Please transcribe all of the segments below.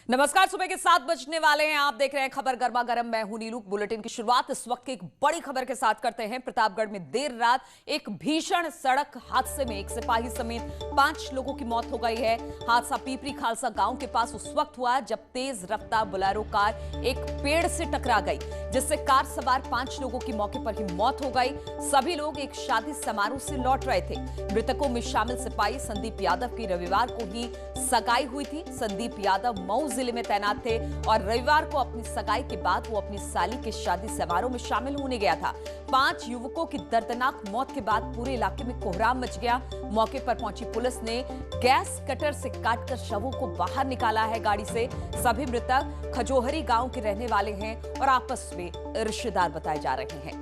नमस्कार, सुबह के 7 बजने वाले हैं। आप देख रहे हैं खबर गर्मा गर्म। मैं हूं नीलू। बुलेटिन की शुरुआत इस वक्त की एक बड़ी खबर के साथ करते हैं। प्रतापगढ़ में देर रात एक भीषण सड़क हादसे में एक सिपाही समेत 5 लोगों की मौत हो गई है। हादसा पीपरी खालसा गांव के पास उस वक्त हुआ जब तेज रफ्तार बोलेरो कार एक पेड़ से टकरा गई, जिससे कार सवार 5 लोगों की मौके पर ही मौत हो गई। सभी लोग एक शादी समारोह से लौट रहे थे। मृतकों में शामिल सिपाही संदीप यादव की रविवार को ही सगाई हुई थी। संदीप यादव मऊ जिले में तैनात थे और रविवार को अपनी सगाई के बाद वो अपनी साली के शादी समारोह में शामिल होने गया था। 5 युवकों की दर्दनाक मौत के बाद पूरे इलाके में कोहराम मच गया। मौके पर पहुंची पुलिस ने गैस कटर से काटकर शवों को बाहर निकाला है गाड़ी से। सभी मृतक खजोहरी गांव के रहने वाले हैं और आपस में रिश्तेदार बताए जा रहे हैं।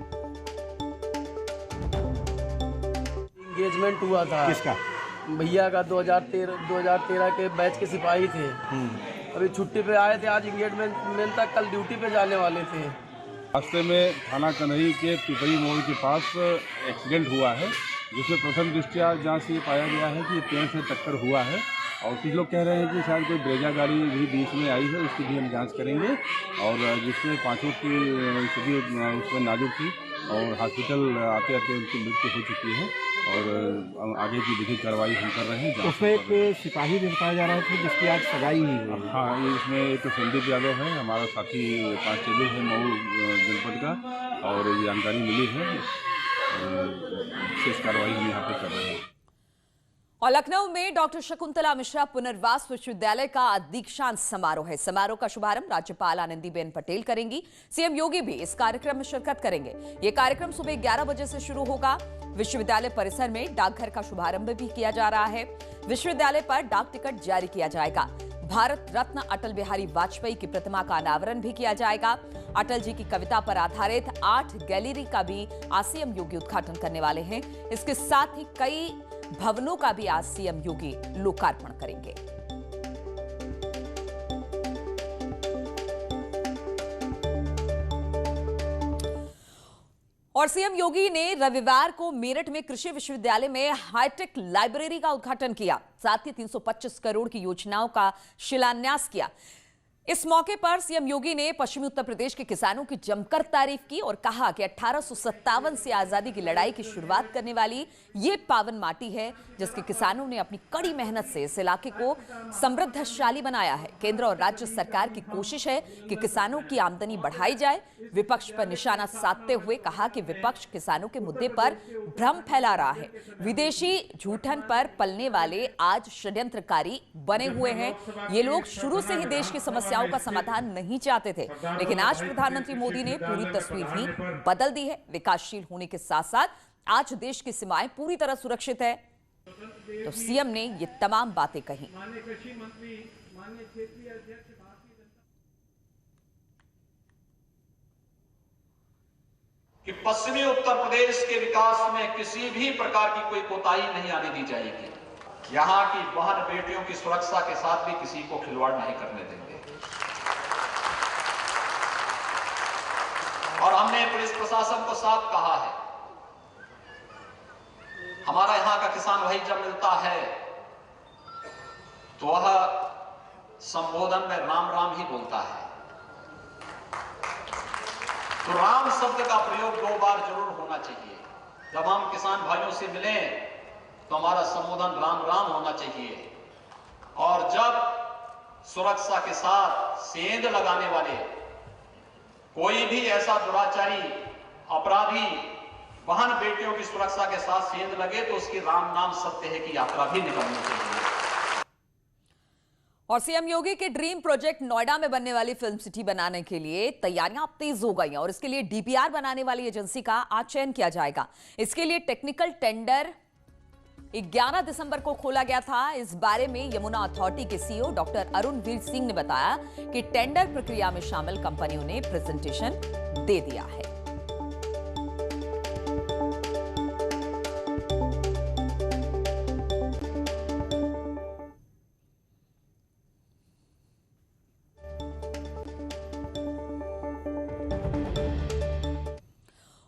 एंगेजमेंट हुआ था किसका? भैया का 2013 के बैच के सिपाही थे। अभी छुट्टी पे आए थे, आज एंगेजमेंट था, कल ड्यूटी पे जाने वाले थे। रास्ते में थाना कन्हई के पिपरी मोड़ के पास एक्सीडेंट हुआ है, जिसमें प्रथम दृष्टया जांच से पाया गया है कि पेड़ से टक्कर हुआ है और कुछ लोग कह रहे हैं कि शायद कोई ब्रेजा गाड़ी भी बीच में आई है, उसकी भी हम जांच करेंगे। और जिसमें 5 की स्थिति उसमें नाजुक थी और हॉस्पिटल आते आते उनकी मृत्यु हो चुकी है और आगे की विधिक कार्रवाई हम कर रहे हैं। उसमें एक सिपाही भी बताया जा रहा था जिसकी आज सगाई ही हुई। हाँ, इसमें एक संदीप यादव है, हमारा साथी कांस्टेबल है मऊ जनपद का, और ये जानकारी मिली है। विशेष कार्रवाई हम यहाँ पे कर रहे हैं। और लखनऊ में डॉक्टर शकुंतला मिश्रा पुनर्वास विश्वविद्यालय का दीक्षांत समारोह है। समारोह का शुभारंभ राज्यपाल आनंदीबेन पटेल करेंगी। सीएम योगी भी इस कार्यक्रम में शिरकत करेंगे। ये कार्यक्रम सुबह 11 बजे से शुरू होगा। विश्वविद्यालय परिसर में डाकघर का शुभारंभ भी किया जा रहा है। विश्वविद्यालय पर डाक टिकट जारी किया जाएगा। भारत रत्न अटल बिहारी वाजपेयी की प्रतिमा का अनावरण भी किया जाएगा। अटल जी की कविता पर आधारित 8 गैलरी का भी आज सीएम योगी उद्घाटन करने वाले हैं। इसके साथ ही कई भवनों का भी आज सीएम योगी लोकार्पण करेंगे। और सीएम योगी ने रविवार को मेरठ में कृषि विश्वविद्यालय में हाईटेक लाइब्रेरी का उद्घाटन किया। साथ ही 325 करोड़ की योजनाओं का शिलान्यास किया। इस मौके पर सीएम योगी ने पश्चिमी उत्तर प्रदेश के किसानों की जमकर तारीफ की और कहा कि 1857 से आजादी की लड़ाई की शुरुआत करने वाली ये पावन माटी है, जिसके किसानों ने अपनी कड़ी मेहनत से इस इलाके को समृद्धशाली बनाया है। केंद्र और राज्य सरकार की कोशिश है कि किसानों की आमदनी बढ़ाई जाए। विपक्ष पर निशाना साधते हुए कहा कि विपक्ष किसानों के मुद्दे पर भ्रम फैला रहा है। विदेशी झूठन पर पलने वाले आज षड्यंत्रकारी बने हुए हैं। ये लोग शुरू से ही देश की समस्याओं का समाधान नहीं चाहते थे, लेकिन आज प्रधानमंत्री मोदी ने पूरी तस्वीर ही बदल दी है। विकासशील होने के साथ साथ आज देश की सीमाएं पूरी तरह सुरक्षित है। तो सीएम ने ये तमाम बातें कही। कि पश्चिमी उत्तर प्रदेश के विकास में किसी भी प्रकार की कोई कोताही नहीं आने दी जाएगी। यहां की बहन बेटियों की सुरक्षा के साथ भी किसी को खिलवाड़ नहीं करने देंगे। और हमने पुलिस प्रशासन को साफ कहा है, हमारा यहां का किसान भाई जब मिलता है तो वह संबोधन में राम राम ही बोलता है। तो राम शब्द का प्रयोग 2 बार जरूर होना चाहिए। जब हम किसान भाइयों से मिलें तो हमारा संबोधन राम राम होना चाहिए। और जब सुरक्षा के साथ सेंध लगाने वाले कोई भी ऐसा दुराचारी अपराधी बहन बेटियों की सुरक्षा के साथ सेंध लगे तो उसकी राम नाम सत्य है की यात्रा भी निकलनी चाहिए। और सीएम योगी के ड्रीम प्रोजेक्ट नोएडा में बनने वाली फिल्म सिटी बनाने के लिए तैयारियां अब तेज हो गई हैं और इसके लिए डीपीआर बनाने वाली एजेंसी का आज चयन किया जाएगा। इसके लिए टेक्निकल टेंडर 11 दिसंबर को खोला गया था। इस बारे में यमुना अथॉरिटी के सीईओ डॉक्टर अरुण वीर सिंह ने बताया कि टेंडर प्रक्रिया में शामिल कंपनियों ने प्रेजेंटेशन दे दिया है।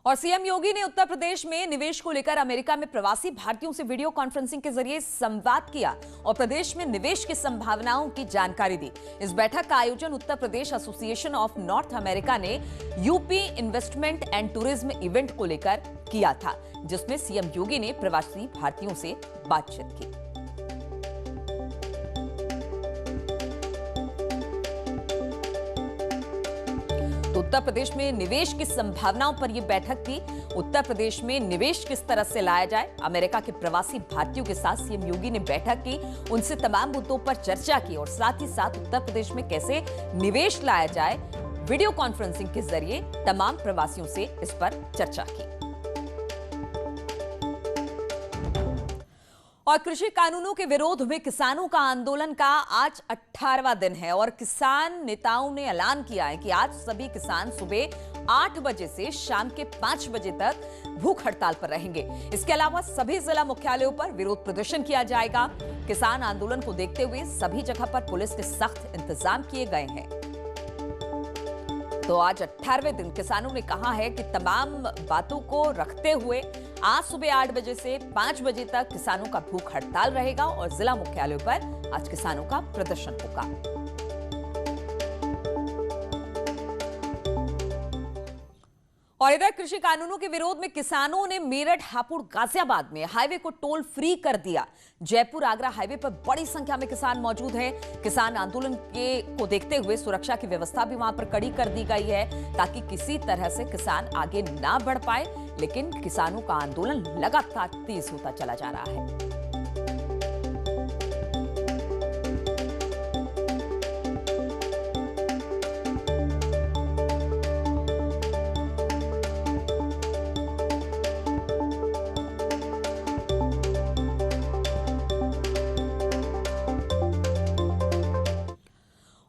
और सीएम योगी ने उत्तर प्रदेश में निवेश को लेकर अमेरिका में प्रवासी भारतीयों से वीडियो कॉन्फ्रेंसिंग के जरिए संवाद किया और प्रदेश में निवेश की संभावनाओं की जानकारी दी। इस बैठक का आयोजन Uttar Pradesh association of north America ने UP investment and tourism event को लेकर किया था, जिसमें सीएम योगी ने प्रवासी भारतीयों से बातचीत की। तो उत्तर प्रदेश में निवेश की संभावनाओं पर यह बैठक थी। उत्तर प्रदेश में निवेश किस तरह से लाया जाए, अमेरिका के प्रवासी भारतीयों के साथ सीएम योगी ने बैठक की, उनसे तमाम मुद्दों पर चर्चा की और साथ ही साथ उत्तर प्रदेश में कैसे निवेश लाया जाए, वीडियो कॉन्फ्रेंसिंग के जरिए तमाम प्रवासियों से इस पर चर्चा की। और कृषि कानूनों के विरोध में किसानों का आंदोलन का आज 18वां दिन है और किसान नेताओं ने ऐलान किया है कि आज सभी किसान सुबह 8 बजे से शाम के 5 बजे तक भूख हड़ताल पर रहेंगे। इसके अलावा सभी जिला मुख्यालयों पर विरोध प्रदर्शन किया जाएगा। किसान आंदोलन को देखते हुए सभी जगह पर पुलिस के सख्त इंतजाम किए गए हैं। तो आज 18वें दिन किसानों ने कहा है कि तमाम बातों को रखते हुए आज सुबह 8 बजे से 5 बजे तक किसानों का भूख हड़ताल रहेगा और जिला मुख्यालयों पर आज किसानों का प्रदर्शन होगा। और इधर कृषि कानूनों के विरोध में किसानों ने मेरठ, हापुड़, गाजियाबाद में हाईवे को टोल फ्री कर दिया। जयपुर आगरा हाईवे पर बड़ी संख्या में किसान मौजूद हैं। किसान आंदोलन को देखते हुए सुरक्षा की व्यवस्था भी वहां पर कड़ी कर दी गई है ताकि किसी तरह से किसान आगे ना बढ़ पाए, लेकिन किसानों का आंदोलन लगातार तेज होता चला जा रहा है।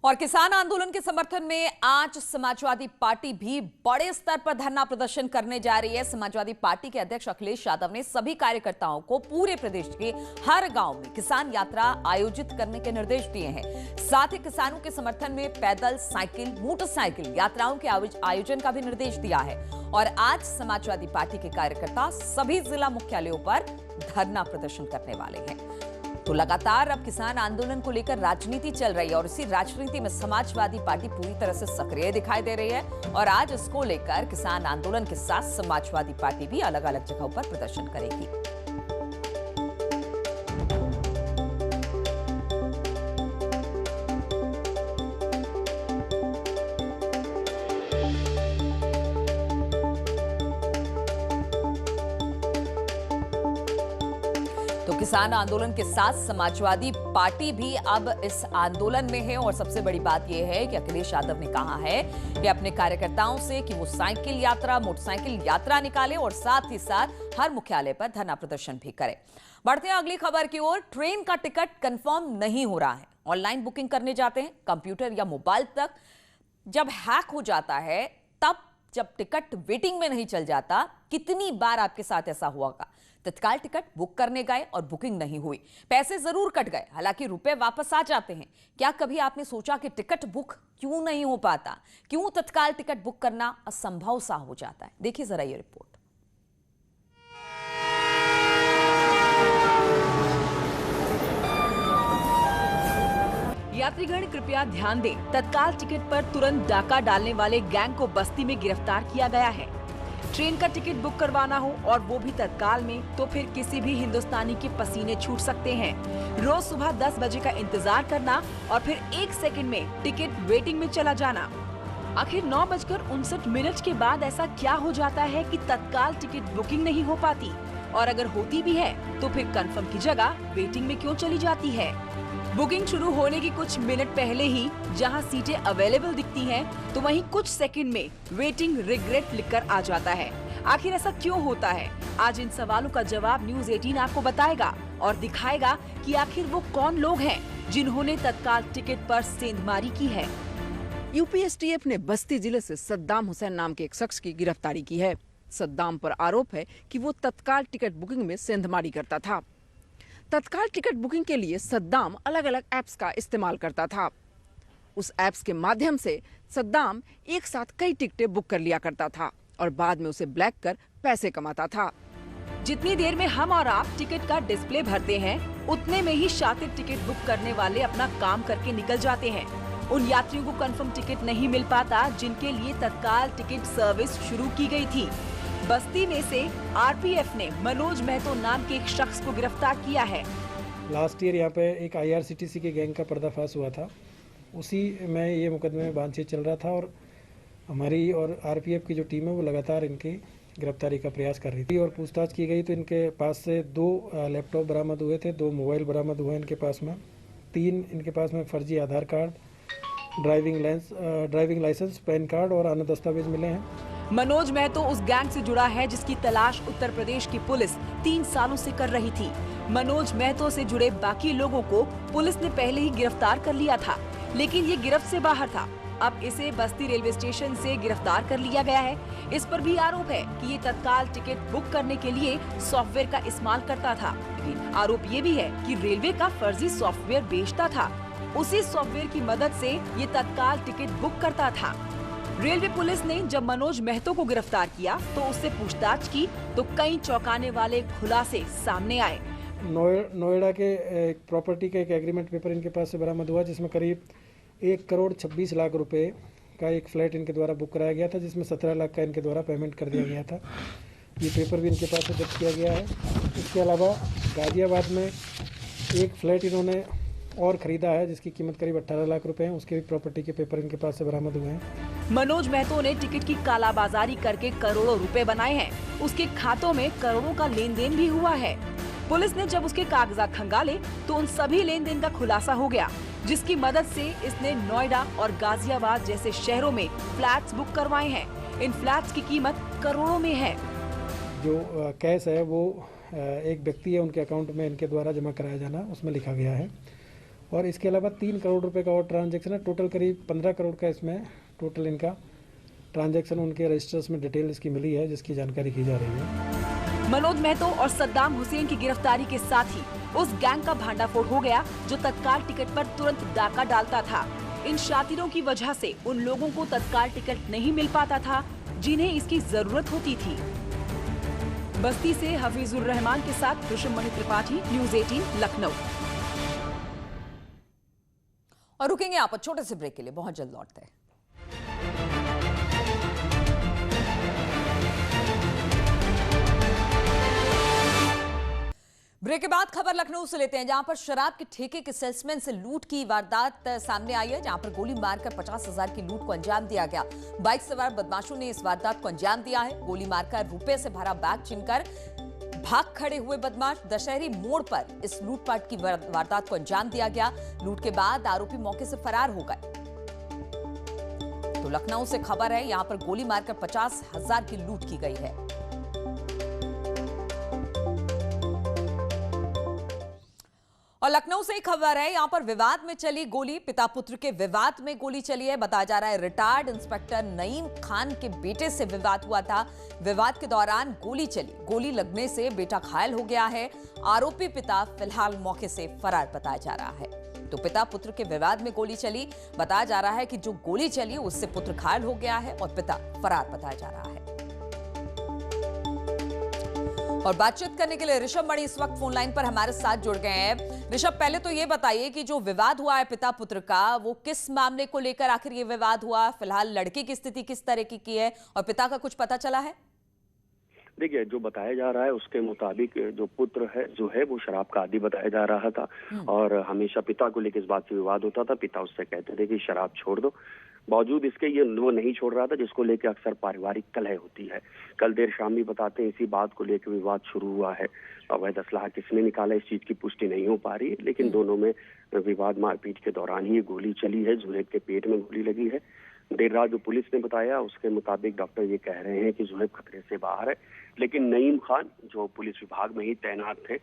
और किसान आंदोलन के समर्थन में आज समाजवादी पार्टी भी बड़े स्तर पर धरना प्रदर्शन करने जा रही है। समाजवादी पार्टी के अध्यक्ष अखिलेश यादव ने सभी कार्यकर्ताओं को पूरे प्रदेश के हर गांव में किसान यात्रा आयोजित करने के निर्देश दिए हैं। साथ ही किसानों के समर्थन में पैदल, साइकिल, मोटरसाइकिल यात्राओं के आयोजन का भी निर्देश दिया है। और आज समाजवादी पार्टी के कार्यकर्ता सभी जिला मुख्यालयों पर धरना प्रदर्शन करने वाले हैं। तो लगातार अब किसान आंदोलन को लेकर राजनीति चल रही है और इसी राजनीति में समाजवादी पार्टी पूरी तरह से सक्रिय दिखाई दे रही है और आज इसको लेकर किसान आंदोलन के साथ समाजवादी पार्टी भी अलग अलग जगहों पर प्रदर्शन करेगी। किसान आंदोलन के साथ समाजवादी पार्टी भी अब इस आंदोलन में है और सबसे बड़ी बात यह है कि अखिलेश यादव ने कहा है कि अपने कार्यकर्ताओं से कि वो साइकिल यात्रा, मोटरसाइकिल यात्रा निकाले और साथ ही साथ हर मुख्यालय पर धरना प्रदर्शन भी करें। बढ़ते हैं अगली खबर की ओर। ट्रेन का टिकट कंफर्म नहीं हो रहा है। ऑनलाइन बुकिंग करने जाते हैं, कंप्यूटर या मोबाइल तक जब हैक हो जाता है, तब जब टिकट वेटिंग में नहीं चल जाता, कितनी बार आपके साथ ऐसा हुआ होगा? तत्काल टिकट बुक करने गए और बुकिंग नहीं हुई, पैसे जरूर कट गए, हालांकि रुपए वापस आ जाते हैं। क्या कभी आपने सोचा कि टिकट बुक क्यों नहीं हो पाता? क्यों तत्काल टिकट बुक करना असंभव सा हो जाता है? देखिए जरा ये रिपोर्ट। यात्रीगण कृपया ध्यान दें, तत्काल टिकट पर तुरंत डाका डालने वाले गैंग को बस्ती में गिरफ्तार किया गया है। ट्रेन का टिकट बुक करवाना हो और वो भी तत्काल में, तो फिर किसी भी हिंदुस्तानी के पसीने छूट सकते हैं। रोज सुबह 10 बजे का इंतजार करना और फिर 1 सेकंड में टिकट वेटिंग में चला जाना। आखिर 9:59 के बाद ऐसा क्या हो जाता है कि तत्काल टिकट बुकिंग नहीं हो पाती? और अगर होती भी है तो फिर कंफर्म की जगह वेटिंग में क्यों चली जाती है? बुकिंग शुरू होने की कुछ मिनट पहले ही जहां सीटें अवेलेबल दिखती हैं, तो वहीं कुछ सेकंड में वेटिंग रिग्रेट लिखकर आ जाता है। आखिर ऐसा क्यों होता है? आज इन सवालों का जवाब न्यूज़ 18 आपको बताएगा और दिखाएगा कि आखिर वो कौन लोग हैं जिन्होंने तत्काल टिकट पर सेंधमारी की है। यूपीएसटीएफ ने बस्ती जिले से सद्दाम हुसैन नाम के एक शख्स की गिरफ्तारी की है। सद्दाम पर आरोप है कि वो तत्काल टिकट बुकिंग में सेंधमारी करता था। तत्काल टिकट बुकिंग के लिए सद्दाम अलग अलग ऐप्स का इस्तेमाल करता था। उस ऐप्स के माध्यम से सद्दाम एक साथ कई टिकटें बुक कर लिया करता था और बाद में उसे ब्लैक कर पैसे कमाता था। जितनी देर में हम और आप टिकट का डिस्प्ले भरते हैं, उतने में ही शातिर टिकट बुक करने वाले अपना काम करके निकल जाते हैं। उन यात्रियों को कंफर्म टिकट नहीं मिल पाता जिनके लिए तत्काल टिकट सर्विस शुरू की गई थी। बस्ती में से आरपीएफ ने मनोज महतो नाम के एक शख्स को गिरफ्तार किया है। लास्ट ईयर यहाँ पे एक IRCTC के गैंग का पर्दाफाश हुआ था, उसी में ये मुकदमे में बातचीत चल रहा था और हमारी और आरपीएफ की जो टीम है वो लगातार इनकी गिरफ्तारी का प्रयास कर रही थी और पूछताछ की गई तो इनके पास से 2 लैपटॉप बरामद हुए थे, 2 मोबाइल बरामद हुए इनके पास में, 3 इनके पास में फर्जी Aadhaar card, driving licence, PAN card और अन्य दस्तावेज मिले हैं। मनोज महतो उस गैंग से जुड़ा है जिसकी तलाश उत्तर प्रदेश की पुलिस 3 सालों से कर रही थी। मनोज महतो से जुड़े बाकी लोगों को पुलिस ने पहले ही गिरफ्तार कर लिया था, लेकिन ये गिरफ्त से बाहर था। अब इसे बस्ती रेलवे स्टेशन से गिरफ्तार कर लिया गया है। इस पर भी आरोप है कि ये तत्काल टिकट बुक करने के लिए सॉफ्टवेयर का इस्तेमाल करता था। लेकिन आरोप ये भी है कि रेलवे का फर्जी सॉफ्टवेयर बेचता था। उसी सॉफ्टवेयर की मदद से ये तत्काल टिकट बुक करता था। रेलवे पुलिस ने जब मनोज महतो को गिरफ्तार किया तो उससे पूछताछ की तो कई चौंकाने वाले खुलासे सामने आए। नोएडा के एक प्रॉपर्टी का एक एग्रीमेंट पेपर इनके पास से बरामद हुआ जिसमें करीब 1,26,00,000 रुपए का एक फ्लैट इनके द्वारा बुक कराया गया था, जिसमें 17 लाख का इनके द्वारा पेमेंट कर दिया गया था। ये पेपर भी इनके पास से जब्त किया गया है। इसके अलावा गाजियाबाद में एक फ्लैट इन्होंने और खरीदा है जिसकी कीमत करीब 18 लाख रुपए है, उसके भी प्रॉपर्टी के पेपर इनके पास से बरामद हुए हैं। मनोज महतो ने टिकट की कालाबाजारी करके करोड़ों रुपए बनाए हैं। उसके खातों में करोड़ों का लेन देन भी हुआ है। पुलिस ने जब उसके कागजात खंगाले तो उन सभी लेन देन का खुलासा हो गया, जिसकी मदद से इसने नोएडा और गाजियाबाद जैसे शहरों में फ्लैट्स बुक करवाए हैं। इन फ्लैट्स की कीमत करोड़ों में है। जो कैश है वो एक व्यक्ति है उनके अकाउंट में इनके द्वारा जमा कराया जाना उसमें लिखा गया है और इसके अलावा 3 करोड़ रुपए का और ट्रांजैक्शन है। टोटल करीब 15 करोड़ का इसमें टोटल इनका ट्रांजैक्शन उनके रजिस्टर्स में डिटेल इसकी मिली है, जिसकी जानकारी की जा रही है। मनोज महतो और सद्दाम हुसैन की गिरफ्तारी के साथ ही उस गैंग का भांडाफोड़ हो गया जो तत्काल टिकट पर तुरंत डाका डालता था। इन शातिरों की वजह से उन लोगों को तत्काल टिकट नहीं मिल पाता था जिन्हें इसकी जरूरत होती थी। बस्ती से हफीजुर रहमान के साथ ऋषभमणि त्रिपाठी, न्यूज़ 18 लखनऊ। और रुकेंगे यहाँ पर छोटे से ब्रेक के लिए, बहुत जल्द लौटते हैं। ब्रेक के बाद खबर लखनऊ से लेते हैं, जहां पर शराब के ठेके के सेल्समैन से लूट की वारदात सामने आई है, जहां पर गोली मारकर 50,000 की लूट को अंजाम दिया गया। बाइक सवार बदमाशों ने इस वारदात को अंजाम दिया है। गोली मारकर रुपए से भरा बैग छीनकर भाग खड़े हुए बदमाश। दशहरी मोड़ पर इस लूटपाट की वारदात को अंजाम दिया गया। लूट के बाद आरोपी मौके से फरार हो गए। तो लखनऊ से खबर है, यहां पर गोली मारकर 50,000 की लूट की गई है। और लखनऊ से ही खबर है, यहां पर विवाद में चली गोली, पिता पुत्र के विवाद में गोली चली है। बताया जा रहा है रिटायर्ड इंस्पेक्टर नईम खान के बेटे से विवाद हुआ था। विवाद के दौरान गोली चली, गोली लगने से बेटा घायल हो गया है। आरोपी पिता फिलहाल मौके से फरार बताया जा रहा है। तो पिता पुत्र के विवाद में गोली चली, बताया जा रहा है कि जो गोली चली उससे पुत्र घायल हो गया है और पिता फरार बताया जा रहा है। और बातचीत करने के लिए ऋषभमणि इस वक्त फोन लाइन पर हमारे साथ जुड़ गए हैं। ऋषभ, पहले तो ये बताइए कि जो विवाद हुआ है पिता पुत्र का, वो किस मामले को लेकर आखिर ये विवाद हुआ? फिलहाल लड़के की स्थिति किस तरह की है और पिता का कुछ पता चला है? देखिए, जो बताया जा रहा है उसके मुताबिक जो पुत्र है जो है वो शराब का आदी बताया जा रहा था और हमेशा पिता को लेकर इस बात से विवाद होता था। पिता उससे कहते थे कि शराब छोड़ दो, बावजूद इसके ये वो नहीं छोड़ रहा था, जिसको लेकर अक्सर पारिवारिक कलह होती है। कल देर शाम भी बताते हैं इसी बात को लेकर विवाद शुरू हुआ है। अवैध असलाह किसने निकाला इस चीज की पुष्टि नहीं हो पा रही है, लेकिन दोनों में विवाद मारपीट के दौरान ही गोली चली है। जुनैद के पेट में गोली लगी है। देर रात जो पुलिस ने बताया उसके मुताबिक डॉक्टर ये कह रहे हैं कि जुनैद खतरे से बाहर है, लेकिन नईम खान जो पुलिस विभाग में ही तैनात थे,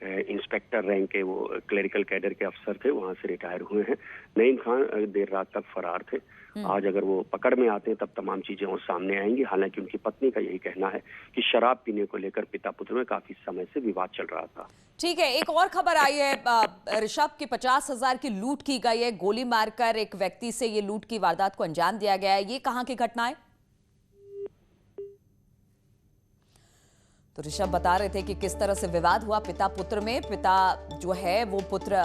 इंस्पेक्टर रैंक के, वो क्लरिकल कैडर के अफसर थे, वहां से रिटायर हुए हैं। नईम खान देर रात तक फरार थे। आज अगर वो पकड़ में आते हैं तब तमाम चीजें और सामने आएंगी। हालांकि उनकी पत्नी का यही कहना है कि शराब पीने को लेकर पिता पुत्र में काफी समय से विवाद चल रहा था। ठीक है, एक और खबर आई है ऋषभ की 50,000 की लूट की गई है। गोली मारकर एक व्यक्ति से ये लूट की वारदात को अंजाम दिया गया है। ये कहाँ की घटना है? तो ऋषभ बता रहे थे कि किस तरह से विवाद हुआ पिता पुत्र में। पिता जो है वो पुत्र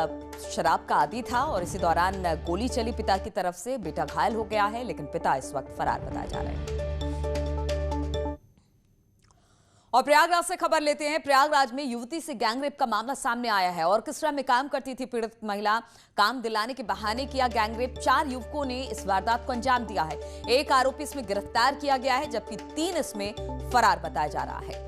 शराब का आदी था और इसी दौरान गोली चली पिता की तरफ से। बेटा घायल हो गया है, लेकिन पिता इस वक्त फरार बताए जा रहे हैं। और प्रयागराज से खबर लेते हैं। प्रयागराज में युवती से गैंगरेप का मामला सामने आया है। ऑर्केस्ट्रा में काम करती थी पीड़ित महिला। काम दिलाने के बहाने किया गैंगरेप। 4 युवकों ने इस वारदात को अंजाम दिया है। एक आरोपी इसमें गिरफ्तार किया गया है, जबकि 3 इसमें फरार बताया जा रहा है।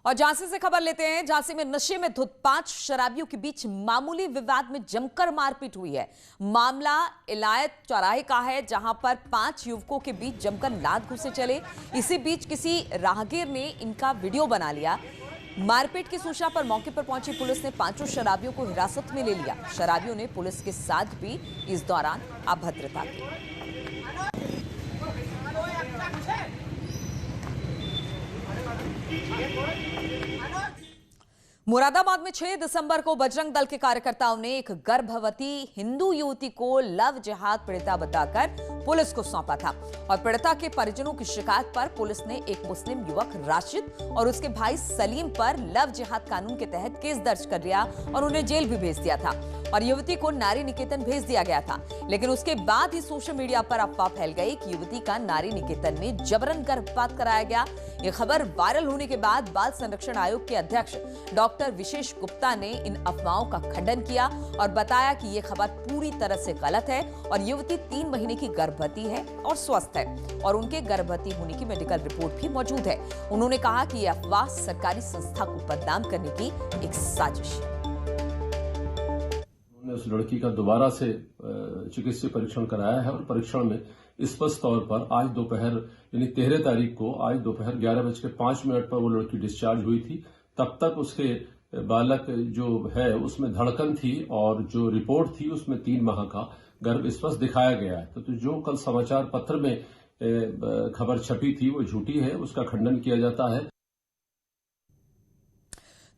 और झांसी से खबर लेते हैं। झांसी में नशे में धुत 5 शराबियों के बीच मामूली विवाद में जमकर मारपीट हुई है। मामला इलायत चौराहे का है, जहां पर 5 युवकों के बीच जमकर लात घुसे चले। इसी बीच किसी राहगीर ने इनका वीडियो बना लिया। मारपीट की सूचना पर मौके पर पहुंची पुलिस ने 5 शराबियों को हिरासत में ले लिया। शराबियों ने पुलिस के साथ भी इस दौरान अभद्रता की। मुरादाबाद में 6 दिसंबर को बजरंग दल के कार्यकर्ताओं ने एक गर्भवती हिंदू युवती को लव जिहाद पीड़िता बताकर पुलिस को सौंपा था। और पीड़िता के परिजनों की शिकायत पर पुलिस ने एक मुस्लिम युवक राशिद और उसके भाई सलीम पर लव जिहाद कानून के तहत केस दर्ज कर लिया और उन्हें जेल भी भेज दिया था। और युवती को नारी निकेतन भेज दिया गया था। लेकिन उसके बाद ही सोशल मीडिया पर अफवाह फैल गई कि युवती का नारी निकेतन में जबरन गर्भपात कराया गया। ये खबर वायरल होने के बाद बाल संरक्षण आयोग के अध्यक्ष डॉक्टर विशेष गुप्ता ने इन अफवाहों का खंडन किया और बताया कि ये खबर पूरी तरह से गलत है और युवती 3 महीने की गर्भवती है और स्वस्थ है और उनके गर्भवती होने की मेडिकल रिपोर्ट भी मौजूद है। उन्होंने कहा कि यह अफवाह सरकारी संस्था को बदनाम करने की एक साजिश है। उस लड़की का दोबारा से चिकित्सीय परीक्षण कराया है और परीक्षण में स्पष्ट तौर पर आज दोपहर यानी 13 तारीख को आज दोपहर 11:05 पर वो लड़की डिस्चार्ज हुई थी। तब तक उसके बालक जो है उसमें धड़कन थी और जो रिपोर्ट थी उसमें 3 माह का गर्भ स्पष्ट दिखाया गया है। तो जो कल समाचार पत्र में खबर छपी थी वो झूठी है, उसका खंडन किया जाता है।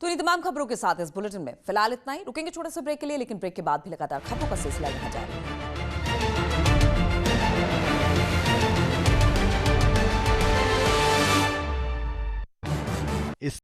तो इन तमाम खबरों के साथ इस बुलेटिन में फिलहाल इतना ही। रुकेंगे छोटे से ब्रेक के लिए, लेकिन ब्रेक के बाद भी लगातार खबरों का सिलसिला यहाँ जारी है।